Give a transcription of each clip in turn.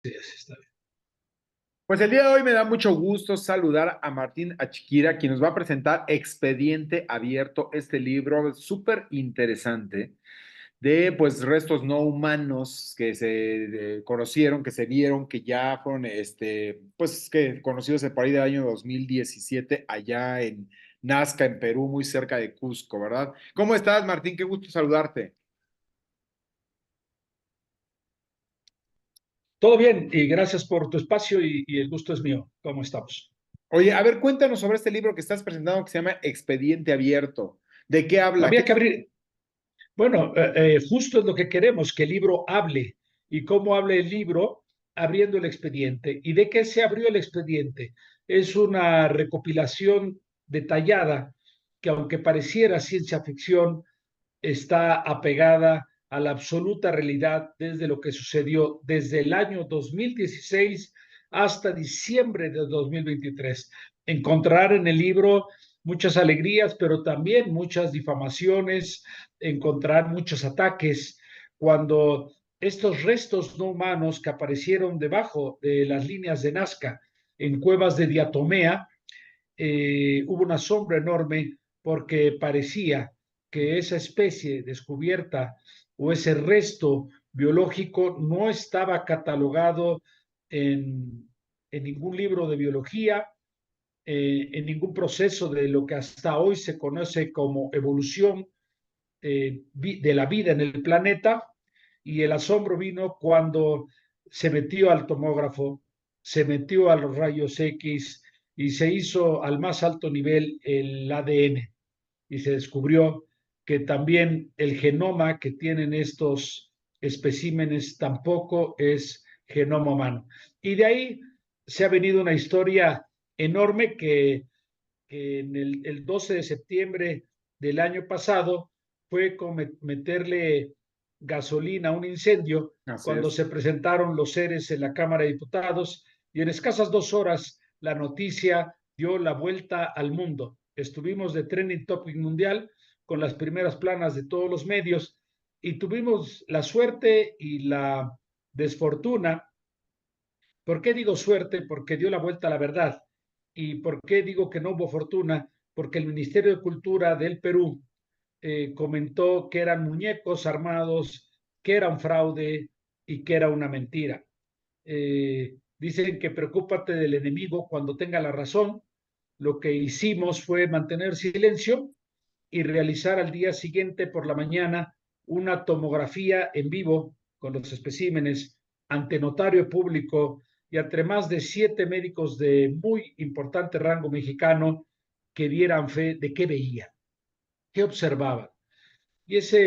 Sí, así está bien. Pues el día de hoy me da mucho gusto saludar a Martín Achiquira, quien nos va a presentar Expediente Abierto, este libro súper interesante de pues restos no humanos que se conocieron, que se vieron, que ya fueron pues que conocidos por ahí del año 2017 allá en Nazca, en Perú, muy cerca de Cusco, ¿verdad? ¿Cómo estás, Martín? Qué gusto saludarte. Todo bien y gracias por tu espacio y el gusto es mío. ¿Cómo estamos? Oye, a ver, cuéntanos sobre este libro que estás presentando que se llama Expediente Abierto. ¿De qué habla? ¿Qué Había que abrir, bueno, justo es lo que queremos, que el libro hable. ¿Y cómo habla el libro? Abriendo el expediente. ¿Y de qué se abrió el expediente? Es una recopilación detallada que aunque pareciera ciencia ficción, está apegada a la absoluta realidad desde lo que sucedió desde el año 2016 hasta diciembre de 2023. Encontrar en el libro muchas alegrías, pero también muchas difamaciones, encontrar muchos ataques cuando estos restos no humanos que aparecieron debajo de las líneas de Nazca en cuevas de Diatomea, hubo una sombra enorme porque parecía que esa especie descubierta o ese resto biológico no estaba catalogado en ningún libro de biología, en ningún proceso de lo que hasta hoy se conoce como evolución de la vida en el planeta, y el asombro vino cuando se metió al tomógrafo, se metió a los rayos X y se hizo al más alto nivel el ADN y se descubrió que también el genoma que tienen estos especímenes tampoco es genoma humano. Y de ahí se ha venido una historia enorme que en el 12 de septiembre del año pasado fue con meterle gasolina a un incendio Así cuando es. se presentaron los seres en la Cámara de Diputados y en escasas 2 horas la noticia dio la vuelta al mundo. Estuvimos de trending topic mundial con las primeras planas de todos los medios y tuvimos la suerte y la desfortuna. ¿Por qué digo suerte? Porque dio la vuelta a la verdad. ¿Y por qué digo que no hubo fortuna? Porque el Ministerio de Cultura del Perú comentó que eran muñecos armados, que era un fraude y que era una mentira. Dicen que preocúpate del enemigo cuando tenga la razón. Lo que hicimos fue mantener silencio y realizar al día siguiente por la mañana una tomografía en vivo con los especímenes ante notario público y entre más de 7 médicos de muy importante rango mexicano que dieran fe de qué veían, qué observaban. Y esa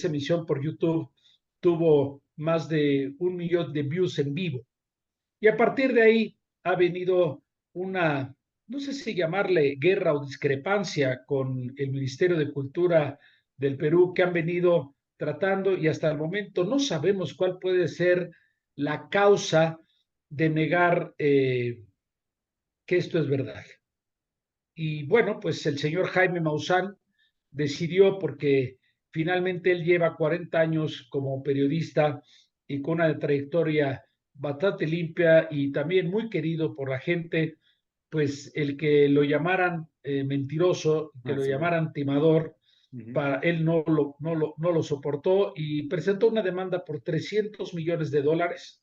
emisión por YouTube tuvo más de 1 millón de views en vivo. Y a partir de ahí ha venido una, no sé si llamarle guerra o discrepancia con el Ministerio de Cultura del Perú, que han venido tratando y hasta el momento no sabemos cuál puede ser la causa de negar que esto es verdad. Y bueno, pues el señor Jaime Maussan decidió, porque finalmente él lleva 40 años como periodista y con una trayectoria bastante limpia y también muy querido por la gente, pues el que lo llamaran mentiroso, que lo Así es. llamaran timador, Ujú. para él no lo soportó y presentó una demanda por 300 millones de dólares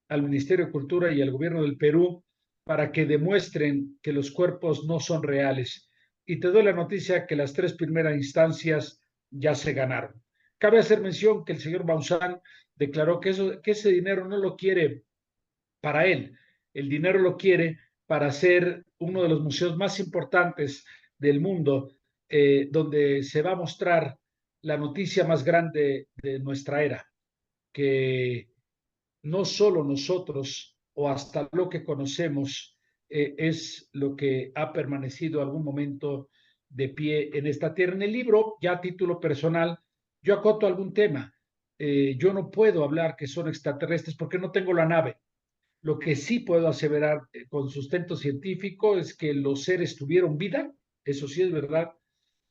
al Ministerio de Cultura y al gobierno del Perú para que demuestren que los cuerpos no son reales. Y te doy la noticia que las 3 primeras instancias ya se ganaron. Cabe hacer mención que el señor Maussan declaró que ese dinero no lo quiere para él, el dinero lo quiere para hacer uno de los museos más importantes del mundo, donde se va a mostrar la noticia más grande de nuestra era, que no solo nosotros o hasta lo que conocemos es lo que ha permanecido algún momento de pie en esta tierra. En el libro, ya a título personal, yo acoto algún tema. Yo no puedo hablar que son extraterrestres porque no tengo la nave. Lo que sí puedo aseverar con sustento científico es que los seres tuvieron vida, eso sí es verdad,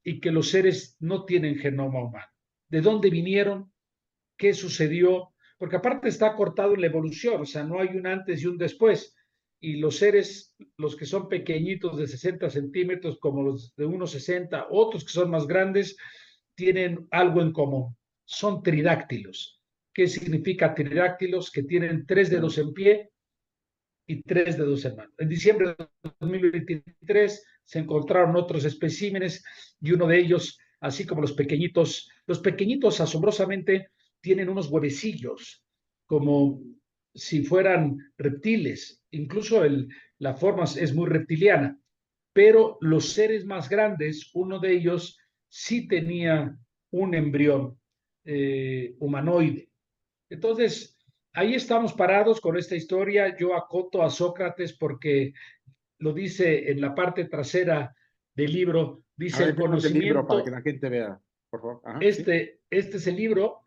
y que los seres no tienen genoma humano. ¿De dónde vinieron? ¿Qué sucedió? porque aparte está cortado en la evolución, o sea, no hay un antes y un después. Y los seres, los que son pequeñitos de 60 centímetros, como los de 1,60, otros que son más grandes, tienen algo en común. Son tridáctilos. ¿Qué significa tridáctilos? Que tienen 3 dedos en pie y 3 dedos en mano. En diciembre de 2023 se encontraron otros especímenes y uno de ellos, así como los pequeñitos asombrosamente tienen unos huevecillos, como si fueran reptiles. Incluso la forma es muy reptiliana, pero los seres más grandes, uno de ellos sí tenía un embrión humanoide. Entonces, ahí estamos parados con esta historia. Yo acoto a Sócrates porque lo dice en la parte trasera del libro, A dice ver, el denos el libro para que conocimiento, la gente vea, por favor. Ajá, sí. este es el libro,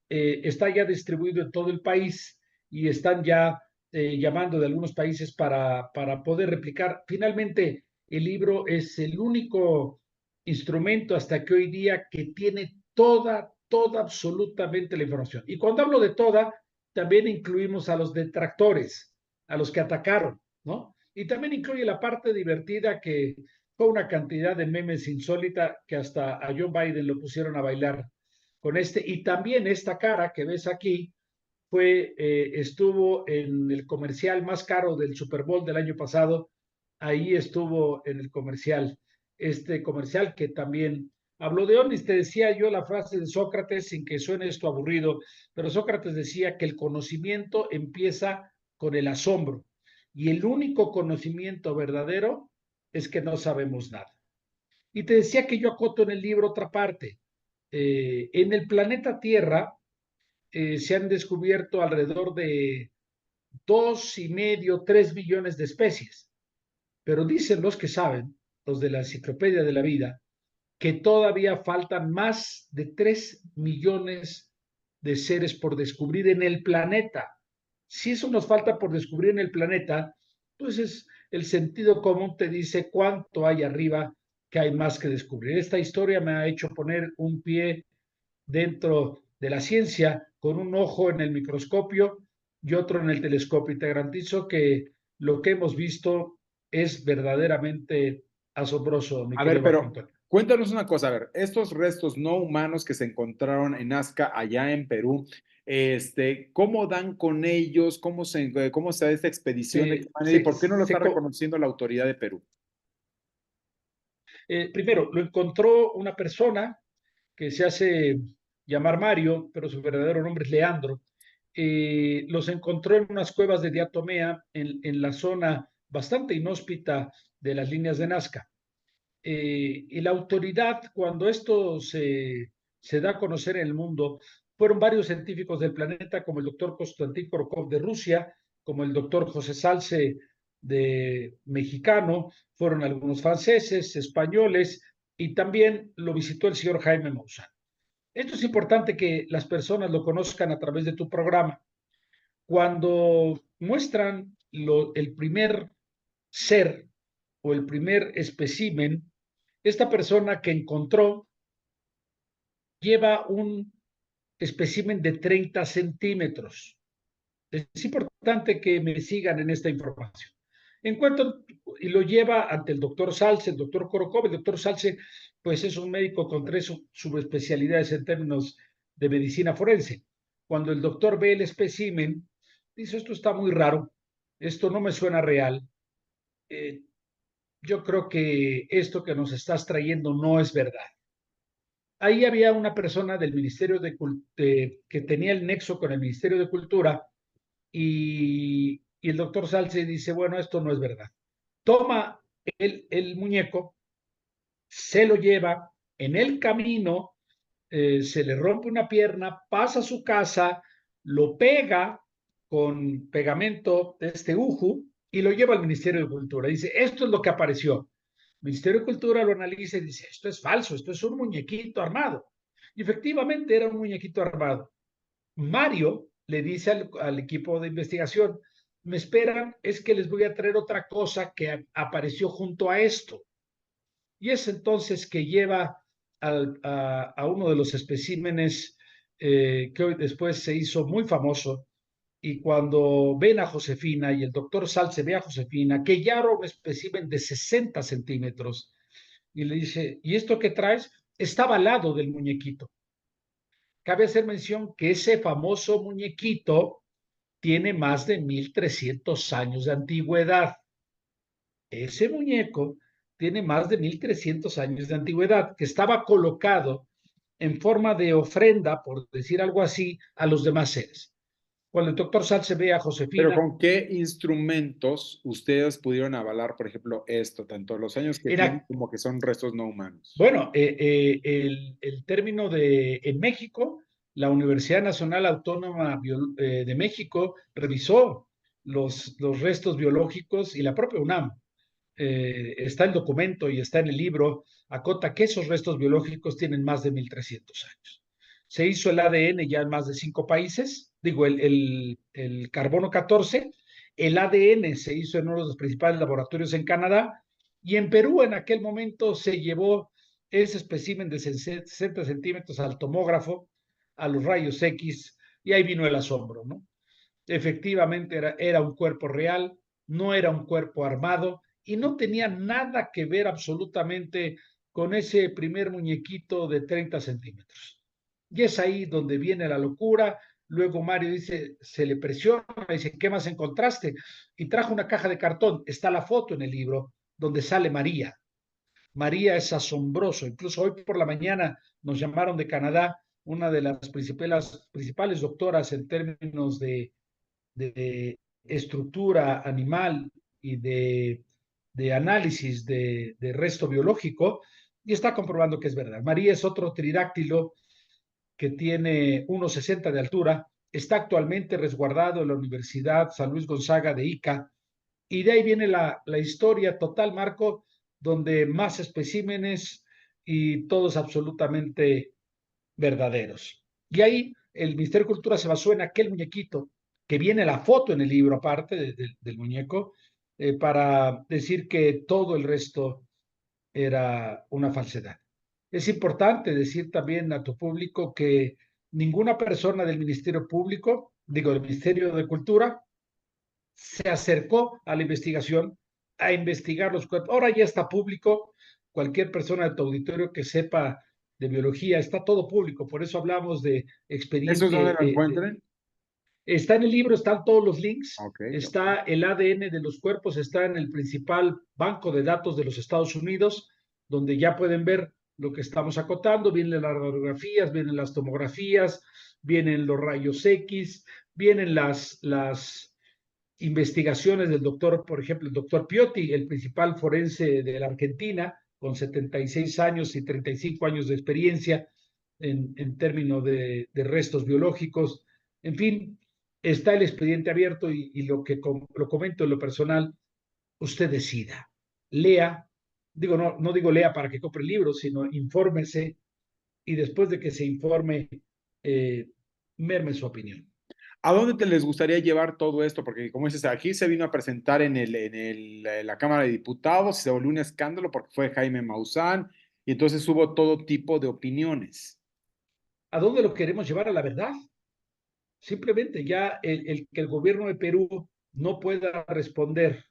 está ya distribuido en todo el país y están ya llamando de algunos países para poder replicar. Finalmente, el libro es el único instrumento hasta que hoy día que tiene toda absolutamente la información. Y cuando hablo de toda, también incluimos a los detractores, a los que atacaron, ¿no? Y también incluye la parte divertida que fue una cantidad de memes insólita que hasta a Joe Biden lo pusieron a bailar con este. Y también esta cara que ves aquí estuvo en el comercial más caro del Super Bowl del año pasado. Ahí estuvo en el comercial, este comercial que también habló de ovnis. Te decía yo la frase de Sócrates, sin que suene esto aburrido, pero Sócrates decía que el conocimiento empieza con el asombro y el único conocimiento verdadero es que no sabemos nada. Y te decía que yo acoto en el libro otra parte. En el planeta Tierra se han descubierto alrededor de 2,5, 3 billones de especies, pero dicen los que saben, los de la Enciclopedia de la Vida, que todavía faltan más de 3 millones de seres por descubrir en el planeta. Si eso nos falta por descubrir en el planeta, entonces el sentido común te dice cuánto hay arriba que hay más que descubrir. Esta historia me ha hecho poner un pie dentro de la ciencia con un ojo en el microscopio y otro en el telescopio. Y te garantizo que lo que hemos visto es verdaderamente asombroso, mi A ver, querido Marco pero Antonio. cuéntanos una cosa, a ver, estos restos no humanos que se encontraron en Nazca, allá en Perú, ¿cómo dan con ellos? ¿Cómo se da esta expedición de qué manera? ¿Y por qué no lo está reconociendo la autoridad de Perú? Primero, lo encontró una persona que se hace llamar Mario, pero su verdadero nombre es Leandro. Los encontró en unas cuevas de Diatomea en la zona bastante inhóspita de las líneas de Nazca. Y la autoridad, cuando esto se da a conocer en el mundo, fueron varios científicos del planeta, como el doctor Konstantin Korokov de Rusia, como el doctor José Salce de mexicano, fueron algunos franceses, españoles, y también lo visitó el señor Jaime Maussan. Esto es importante que las personas lo conozcan a través de tu programa. Cuando muestran el primer ser o el primer espécimen, esta persona que encontró lleva un espécimen de 30 centímetros. Es importante que me sigan en esta información. Encuentro y lo lleva ante el doctor Salce, el doctor Korokov. El doctor Salce, pues es un médico con 3 subespecialidades en términos de medicina forense. Cuando el doctor ve el espécimen, dice, esto está muy raro, esto no me suena real. Eh, yo creo que esto que nos estás trayendo no es verdad. Ahí había una persona del Ministerio que tenía el nexo con el Ministerio de Cultura y el doctor Salce dice, bueno, esto no es verdad. Toma el muñeco, se lo lleva, en el camino se le rompe una pierna, pasa a su casa, lo pega con pegamento de este uju y lo lleva al Ministerio de Cultura. Dice, esto es lo que apareció. El Ministerio de Cultura lo analiza y dice, esto es falso, esto es un muñequito armado. Y efectivamente era un muñequito armado. Mario le dice al equipo de investigación, me esperan, es que les voy a traer otra cosa que apareció junto a esto. Y es entonces que lleva a uno de los especímenes que hoy después se hizo muy famoso. Y cuando ven a Josefina y el doctor Salce ve a Josefina, que ya era un espécimen de 60 centímetros, y le dice, ¿y esto qué traes? Estaba al lado del muñequito. Cabe hacer mención que ese famoso muñequito tiene más de 1300 años de antigüedad. Ese muñeco tiene más de 1300 años de antigüedad, que estaba colocado en forma de ofrenda, por decir algo así, a los demás seres. Cuando el doctor Salce ve a Pero Josefina, ¿con qué instrumentos ustedes pudieron avalar, por ejemplo, esto, tanto los años que en, tienen como que son restos no humanos? bueno, el término en México, la Universidad Nacional Autónoma de México revisó los restos biológicos y la propia UNAM. Está el documento y está en el libro, acota que esos restos biológicos tienen más de 1300 años. Se hizo el ADN ya en más de 5 países, digo, el carbono 14, el ADN se hizo en uno de los principales laboratorios en Canadá, y en Perú en aquel momento se llevó ese espécimen de 60 centímetros al tomógrafo, a los rayos X, y ahí vino el asombro, ¿no? Efectivamente era un cuerpo real, no era un cuerpo armado y no tenía nada que ver absolutamente con ese primer muñequito de 30 centímetros. Y es ahí donde viene la locura. Luego Mario dice, se le presiona, dice, ¿qué más encontraste? Y trajo una caja de cartón. Está la foto en el libro donde sale María. María es asombroso. Incluso hoy por la mañana nos llamaron de Canadá, una de las principales doctoras en términos de estructura animal y de análisis de resto biológico, y está comprobando que es verdad. María es otro tridáctilo que tiene 1,60 de altura, está actualmente resguardado en la Universidad San Luis Gonzaga de Ica, y de ahí viene la historia total, Marco, donde más especímenes y todos absolutamente verdaderos. Y ahí el Ministerio de Cultura se basó en aquel muñequito, que viene la foto en el libro aparte del muñeco, para decir que todo el resto era una falsedad. Es importante decir también a tu público que ninguna persona del Ministerio Público, digo, del Ministerio de Cultura, se acercó a la investigación, a investigar los cuerpos. Ahora ya está público, cualquier persona de tu auditorio que sepa de biología, está todo público, por eso hablamos de ¿Eso es donde expediente. lo encuentren? Está en el libro, están todos los links, Ok, ok. está el ADN de los cuerpos, está en el principal banco de datos de los Estados Unidos, donde ya pueden ver lo que estamos acotando, vienen las radiografías, vienen las tomografías, vienen los rayos X, vienen las investigaciones del doctor, por ejemplo, el doctor Piotti, el principal forense de la Argentina, con 76 años y 35 años de experiencia en términos de restos biológicos. En fin, está el expediente abierto y lo comento en lo personal, usted decida, lea, digo, no digo lea para que compre libros, sino infórmese y después de que se informe, eh, merme su opinión. ¿A dónde te les gustaría llevar todo esto? Porque como dices, aquí se vino a presentar en la Cámara de Diputados, se volvió un escándalo porque fue Jaime Maussan y entonces hubo todo tipo de opiniones. ¿A dónde lo queremos llevar? A la verdad. Simplemente ya que el gobierno de Perú no pueda responder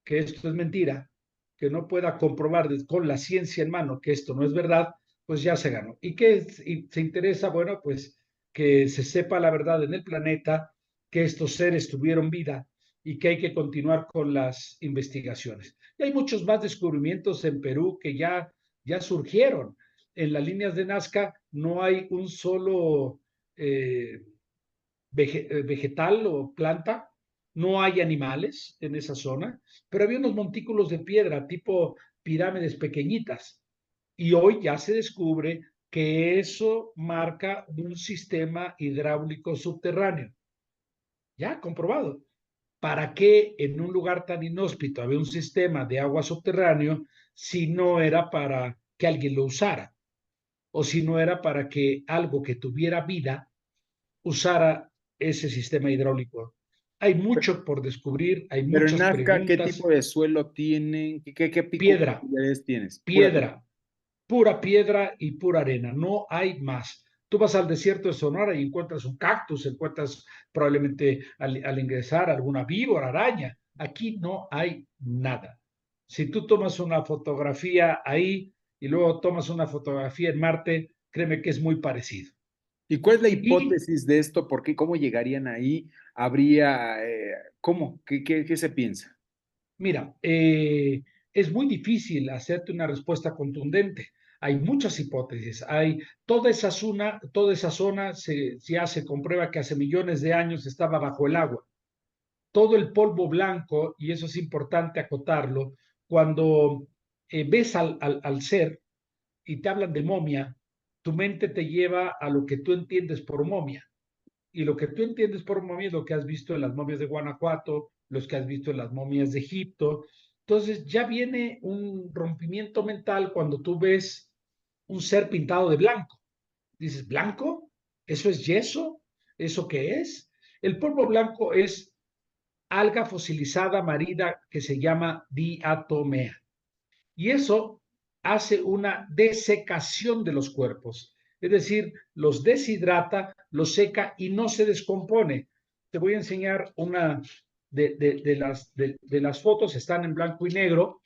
que esto es mentira, que no pueda comprobar con la ciencia en mano que esto no es verdad, pues ya se ganó. ¿Y qué se interesa? Bueno, pues que se sepa la verdad en el planeta, que estos seres tuvieron vida y que hay que continuar con las investigaciones. Y hay muchos más descubrimientos en Perú que ya surgieron. En las líneas de Nazca no hay un solo vegetal o planta, no hay animales en esa zona, pero había unos montículos de piedra tipo pirámides pequeñitas. Y hoy ya se descubre que eso marca un sistema hidráulico subterráneo. Ya comprobado. ¿Para qué en un lugar tan inhóspito había un sistema de agua subterráneo si no era para que alguien lo usara? O si no era para que algo que tuviera vida usara ese sistema hidráulico. Hay mucho por descubrir, hay Pero en muchas Nazca, ¿qué tipo preguntas. de suelo tienen? ¿Qué Piedra, peculiaridades tienes? Pura piedra. piedra, pura piedra y pura arena, no hay más. Tú vas al desierto de Sonora y encuentras un cactus, encuentras probablemente al ingresar alguna víbora, araña. Aquí no hay nada. Si tú tomas una fotografía ahí y luego tomas una fotografía en Marte, créeme que es muy parecido. ¿Y cuál es la Y hipótesis de esto? ¿Por qué? ¿Cómo llegarían ahí? ¿Habría, cómo? ¿Qué se piensa? mira, es muy difícil hacerte una respuesta contundente. Hay muchas hipótesis. Hay toda esa zona ya se comprueba que hace millones de años estaba bajo el agua. Todo el polvo blanco, y eso es importante acotarlo, cuando ves al ser y te hablan de momia, tu mente te lleva a lo que tú entiendes por momia. Y lo que tú entiendes por momia es lo que has visto en las momias de Guanajuato, los que has visto en las momias de Egipto. Entonces ya viene un rompimiento mental cuando tú ves un ser pintado de blanco. Dices, ¿blanco? ¿Eso es yeso? ¿Eso qué es? El polvo blanco es alga fosilizada marina que se llama diatomea. Y eso hace una desecación de los cuerpos. Es decir, los deshidrata, los seca y no se descompone. Te voy a enseñar una de las fotos, están en blanco y negro,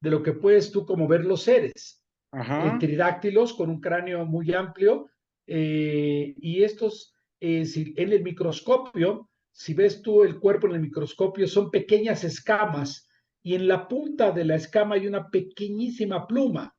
de lo que puedes tú como ver los seres. Ajá, Tridáctilos con un cráneo muy amplio y estos, si, en el microscopio, si ves tú el cuerpo en el microscopio, son pequeñas escamas y en la punta de la escama hay una pequeñísima pluma.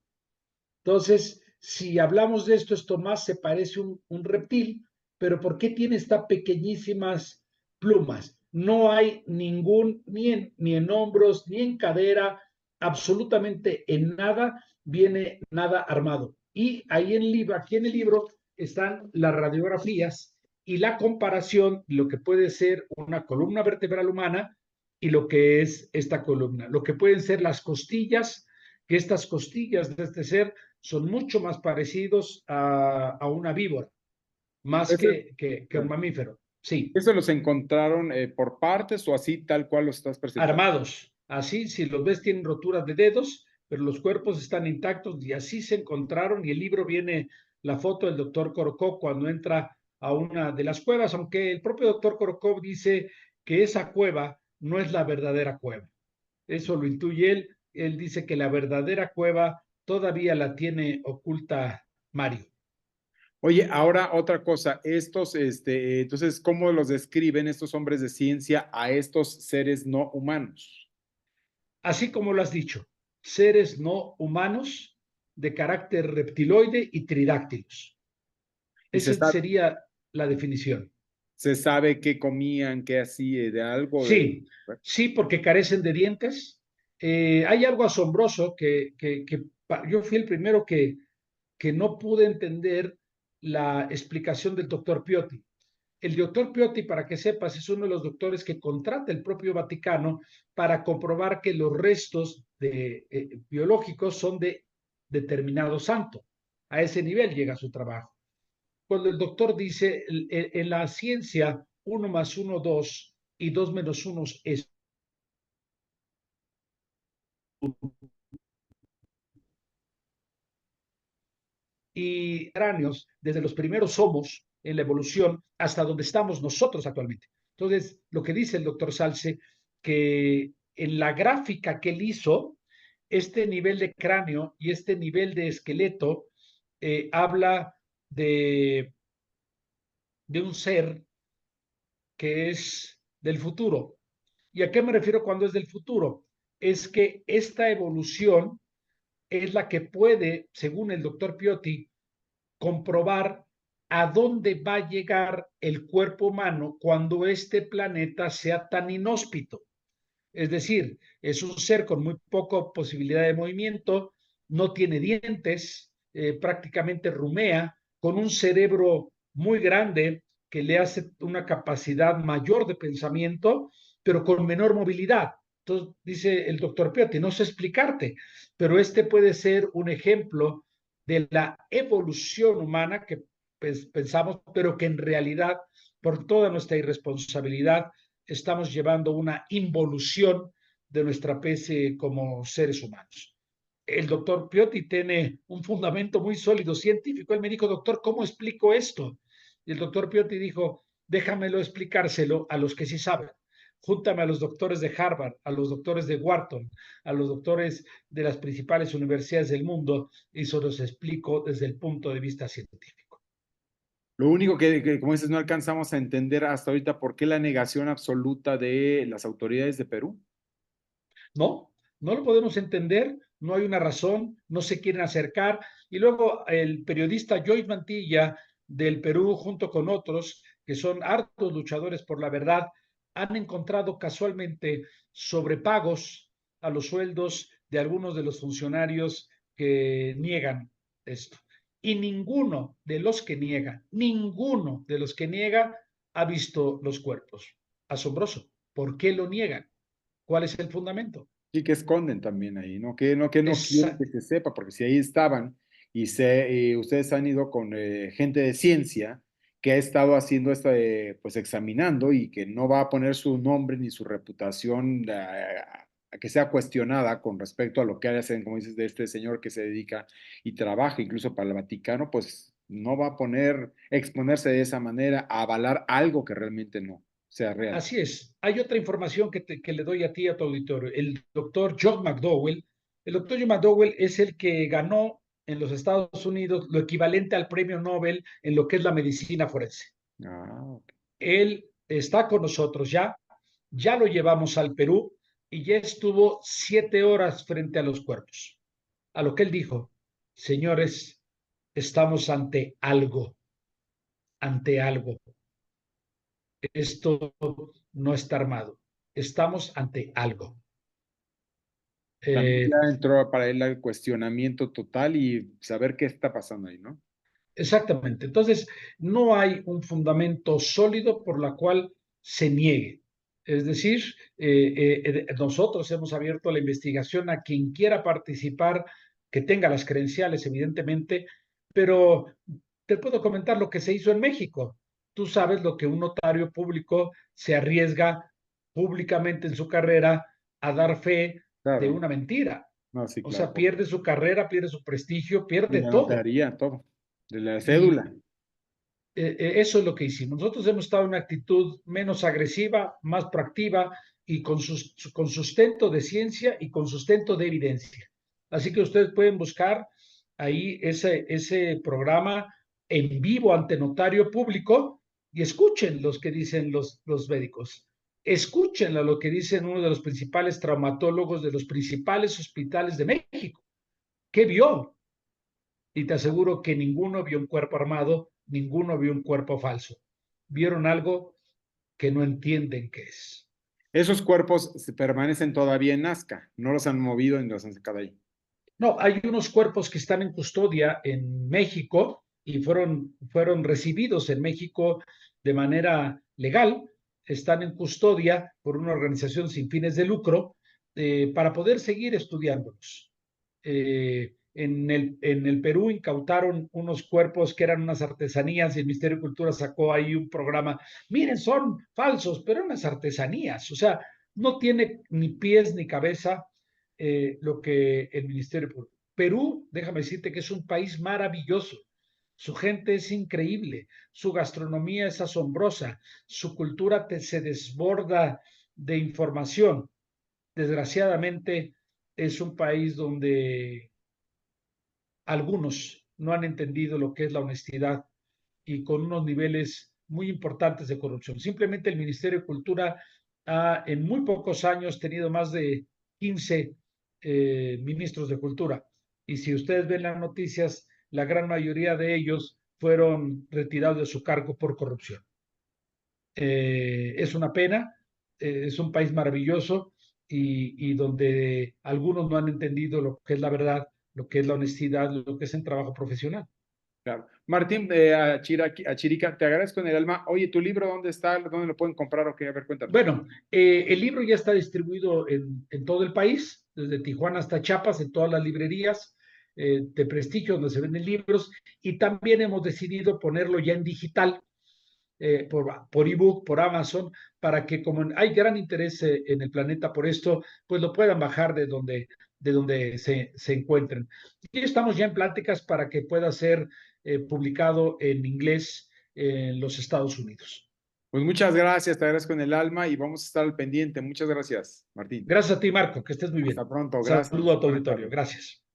Entonces, si hablamos de esto, esto más se parece un reptil, pero ¿por qué tiene estas pequeñísimas plumas? No hay ningún, ni en hombros, ni en cadera, absolutamente en nada viene nada armado. Y ahí en el libro, aquí en el libro están las radiografías y la comparación de lo que puede ser una columna vertebral humana y lo que es esta columna, lo que pueden ser las costillas, que estas costillas de este ser son mucho más parecidos a una víbora, más eso, que un mamífero. Sí, ¿eso los encontraron por partes o así tal cual los estás presentando? armados. Así, si los ves, tienen roturas de dedos, pero los cuerpos están intactos y así se encontraron. Y el libro viene la foto del doctor Korokov cuando entra a una de las cuevas, aunque el propio doctor Korokov dice que esa cueva no es la verdadera cueva. Eso lo intuye él. Él dice que la verdadera cueva todavía la tiene oculta Mario. Oye, ahora otra cosa, estos, entonces, ¿cómo los describen estos hombres de ciencia a estos seres no humanos? Así como lo has dicho, seres no humanos de carácter reptiloide y tridáctilos. Y Esa sería la definición. se sabe qué comían, qué hacían, de algo de... Sí, sí, porque carecen de dientes. Hay algo asombroso yo fui el primero que no pude entender la explicación del doctor Piotti. El doctor Piotti, para que sepas, es uno de los doctores que contrata el propio Vaticano para comprobar que los restos biológicos son de determinado santo. A ese nivel llega su trabajo. Cuando el doctor dice en la ciencia 1 más 1, 2 y 2 menos 1 es y cráneos desde los primeros homos en la evolución hasta donde estamos nosotros actualmente. Entonces, lo que dice el doctor Salce, que en la gráfica que él hizo, este nivel de cráneo y este nivel de esqueleto habla de, de un ser que es del futuro. ¿Y a qué me refiero cuando es del futuro? Es que esta evolución es la que puede, según el doctor Piotti, comprobar a dónde va a llegar el cuerpo humano cuando este planeta sea tan inhóspito. Es decir, es un ser con muy poca posibilidad de movimiento, no tiene dientes, prácticamente rumea, con un cerebro muy grande que le hace una capacidad mayor de pensamiento, pero con menor movilidad. Entonces, dice el doctor Piotti, no sé explicarte, pero este puede ser un ejemplo de la evolución humana que pensamos, pero que en realidad, por toda nuestra irresponsabilidad, estamos llevando una involución de nuestra especie como seres humanos. el doctor Piotti tiene un fundamento muy sólido científico. Él me dijo, doctor, ¿cómo explico esto? Y el doctor Piotti dijo, déjamelo explicárselo a los que sí saben. Júntame a los doctores de Harvard, a los doctores de Wharton, a los doctores de las principales universidades del mundo y se los explico desde el punto de vista científico. Lo único que, como dices, no alcanzamos a entender hasta ahorita por qué la negación absoluta de las autoridades de Perú. No, no lo podemos entender, no hay una razón, no se quieren acercar. Y luego el periodista Joyce Mantilla del Perú, junto con otros que son hartos luchadores por la verdad, han encontrado casualmente sobrepagos a los sueldos de algunos de los funcionarios que niegan esto. Y ninguno de los que niega ha visto los cuerpos. Asombroso. ¿Por qué lo niegan? ¿Cuál es el fundamento? Y que esconden también ahí, ¿no? Que no quieren Esa, que se sepa, porque si ahí estaban y ustedes han ido con gente de ciencia que ha estado haciendo pues examinando y que no va a poner su nombre ni su reputación a que sea cuestionada con respecto a lo que hacen, como dices, de este señor que se dedica y trabaja incluso para el Vaticano, pues no va a exponerse de esa manera a avalar algo que realmente no sea real. así es. Hay otra información que le doy a ti, a tu auditorio. El doctor John McDowell es el que ganó en los Estados Unidos lo equivalente al premio Nobel en lo que es la medicina forense. Ah, ok. Él está con nosotros ya lo llevamos al Perú y ya estuvo 7 horas frente a los cuerpos. A lo que él dijo, señores, estamos ante algo. Esto no está armado. Estamos ante algo. También Eh, ya entró para él el cuestionamiento total y saber qué está pasando ahí, ¿no? exactamente. Entonces, no hay un fundamento sólido por la cual se niegue. Es decir, nosotros hemos abierto la investigación a quien quiera participar, que tenga las credenciales, evidentemente, pero te puedo comentar lo que se hizo en México. Tú sabes lo que un notario público se arriesga públicamente en su carrera a dar fe de Claro, una mentira. no, sí, O claro. sea, pierde su carrera, pierde su prestigio, Y pierde la todo. notaría, todo, de la Y cédula. eso es lo que hicimos. Nosotros hemos estado en una actitud menos agresiva, más proactiva y con sustento de ciencia y con sustento de evidencia. Así que ustedes pueden buscar ahí ese programa en vivo ante notario público y escuchen los que dicen los médicos. Escuchen a lo que dicen uno de los principales traumatólogos de los principales hospitales de México. ¿Qué vio? Y te aseguro que ninguno vio un cuerpo armado, ninguno vio un cuerpo falso. Vieron algo que no entienden qué es. Esos cuerpos permanecen todavía en Nazca, no los han movido ni los han sacado ahí. No, hay unos cuerpos que están en custodia en México y fueron recibidos en México de manera legal, están en custodia por una organización sin fines de lucro para poder seguir estudiándolos. En el Perú incautaron unos cuerpos que eran unas artesanías y el Ministerio de Cultura sacó ahí un programa. Miren, son falsos, pero unas artesanías. O sea, no tiene ni pies ni cabeza lo que el Ministerio Público. Perú, déjame decirte que es un país maravilloso. Su gente es increíble, su gastronomía es asombrosa, su cultura se desborda de información. Desgraciadamente, es un país donde algunos no han entendido lo que es la honestidad y con unos niveles muy importantes de corrupción. Simplemente el Ministerio de Cultura ha en muy pocos años tenido más de 15 ministros de cultura. Y si ustedes ven las noticias, la gran mayoría de ellos fueron retirados de su cargo por corrupción. Es una pena, es un país maravilloso y donde algunos no han entendido lo que es la verdad, lo que es la honestidad, lo que es el trabajo profesional. Claro. Martín, Achirica, te agradezco en el alma. Oye, ¿tu libro dónde está? ¿Dónde lo pueden comprar? Ok, a ver, cuéntame. Bueno, el libro ya está distribuido en todo el país, desde Tijuana hasta Chiapas, en todas las librerías de prestigio donde se venden libros, y también hemos decidido ponerlo ya en digital por ebook, por Amazon, para que como hay gran interés en el planeta por esto, pues lo puedan bajar de donde se encuentren. Y estamos ya en pláticas para que pueda ser publicado en inglés en los Estados Unidos. Pues muchas gracias, te agradezco en el alma y vamos a estar al pendiente. Muchas gracias, Martín. Gracias a ti, Marco, que estés muy bien. Hasta pronto, Saludo gracias. a tu Buenas auditorio. tardes. Gracias.